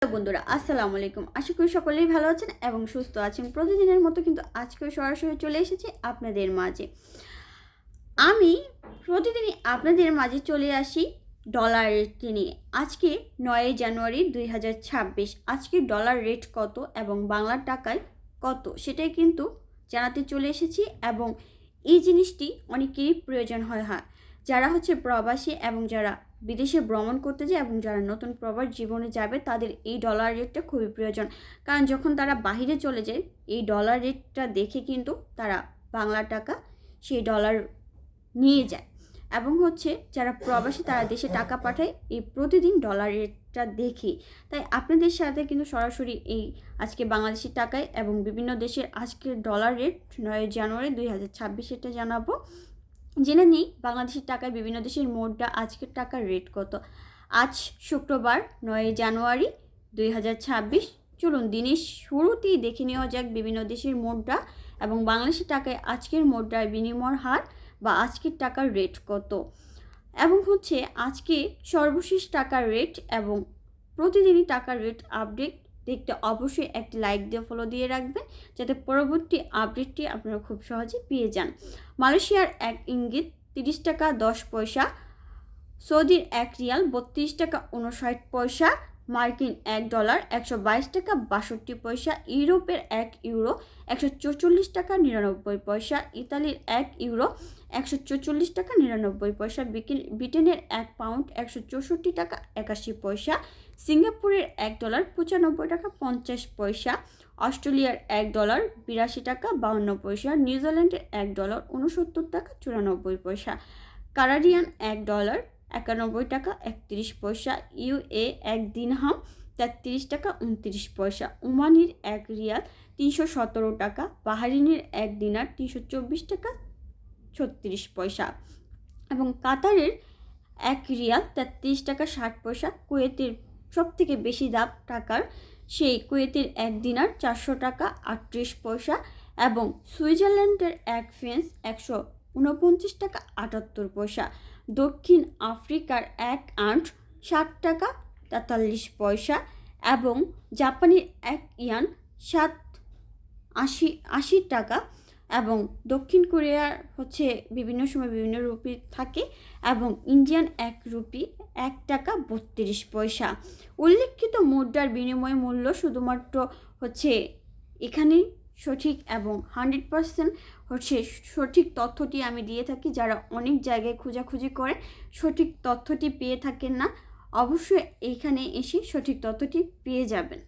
বন্ধুরা আসসালামু আলাইকুম। আশা করি সকলেই ভালো আছেন এবং সুস্থ আছেন। প্রতিদিনের মতো কিন্তু আজকেও সরাসরি চলে এসেছি আপনাদের মাঝে। আমি প্রতিদিনই আপনাদের মাঝে চলে আসি ডলার রেট নিয়ে। আজকে 9 জানুয়ারি 2026। আজকে ডলার রেট কত এবং বাংলা টাকায় কত সেটাই কিন্তু জানাতে চলে এসেছি। এবং এই জিনিসটি অনেকেরই প্রয়োজন হয় যারা প্রবাসী এবং যারা বিদেশে ভ্রমণ করতে যায় এবং যারা নতুন প্রবাস জীবনে যাবে তাদের এই ডলার রেটটা খুবই প্রয়োজন। কারণ যখন তারা বাহিরে চলে যায় এই ডলার রেটটা দেখে কিন্তু তারা বাংলা টাকা সেই ডলার নিয়ে যায় এবং যারা প্রবাসী তারা দেশে টাকা পাঠায় এই প্রতিদিন ডলার রেটটা দেখে। তাই আপনাদের সাথে কিন্তু সরাসরি এই আজকে বাংলাদেশি টাকায় এবং বিভিন্ন দেশের আজকের ডলার রেট 9 জানুয়ারি 2026 এটা জানাবো। জেনে নিই বাংলাদেশের টাকায় বিভিন্ন দেশের মোটটা আজকের টাকার রেট কত। আজ শুক্রবার 9 জানুয়ারি 2026। চলুন দিনের শুরুতেই দেখে নেওয়া যাক বিভিন্ন দেশের মোটটা এবং বাংলাদেশের টাকায় আজকের মোটটার বিনিময় হার বা আজকের টাকার রেট কত এবং আজকে সর্বশেষ টাকার রেট এবং প্রতিদিনই টাকার রেট আপডেট দেখতে অবশ্যই একটি লাইক দিয়ে ফলো দিয়ে রাখবেন যাতে পরবর্তী আপডেটটি আপনারা খুব সহজে পেয়ে যান। মালয়েশিয়ার 1 ইঙ্গিত 30 টাকা 10 পয়সা, সৌদির 1 রিয়াল 32 টাকা 59 পয়সা, মার্কিন $1 122 টাকা 62 পয়সা, ইউরোপের 1 ইউরো 144 টাকা 99 পয়সা, ইতালির 1 ইউরো 144 টাকা 99 পয়সা, ব্রিটেনের 1 পাউন্ড 164 টাকা 81 পয়সা, সিঙ্গাপুরের $1 95 টাকা 50 পয়সা, অস্ট্রেলিয়ার $1 82 টাকা 52 পয়সা, নিউজিল্যান্ডের $1 69 টাকা 94 পয়সা, কানাডিয়ান $1 91 টাকা 31 পয়সা, ইউএ 1 দিরহাম 33 টাকা 29 পয়সা, ওমানির 1 রিয়াল 317 টাকা, বাহরাইনের 1 দিনার 324 টাকা 36 পয়সা এবং কাতারের 1 রিয়াল 33 টাকা 60 পয়সা। কুয়েতের সবথেকে বেশি দাম টাকার সেই কুয়েতের 1 দিনার 400 টাকা 38 পয়সা এবং সুইজারল্যান্ডের 1 ফ্রান্স 149 টাকা 78 পয়সা, দক্ষিণ আফ্রিকার 1 আন্ট 60 টাকা 43 পয়সা এবং জাপানের 1 ইয়ান 80 টাকা এবং দক্ষিণ কোরিয়ার বিভিন্ন সময় বিভিন্ন রুপি থাকে এবং ইন্ডিয়ান 1 রুপি 1 টাকা 32 পয়সা। উল্লেখিত মুদ্রার বিনিময় মূল্য শুধুমাত্র এখানেই সঠিক এবং 100% সঠিক তথ্যটি আমি দিয়ে থাকি। যারা অনেক জায়গায় খোঁজাখুঁজি করে সঠিক তথ্যটি পেয়ে থাকেন না, অবশ্যই এইখানে এসে সঠিক তথ্যটি পেয়ে যাবেন।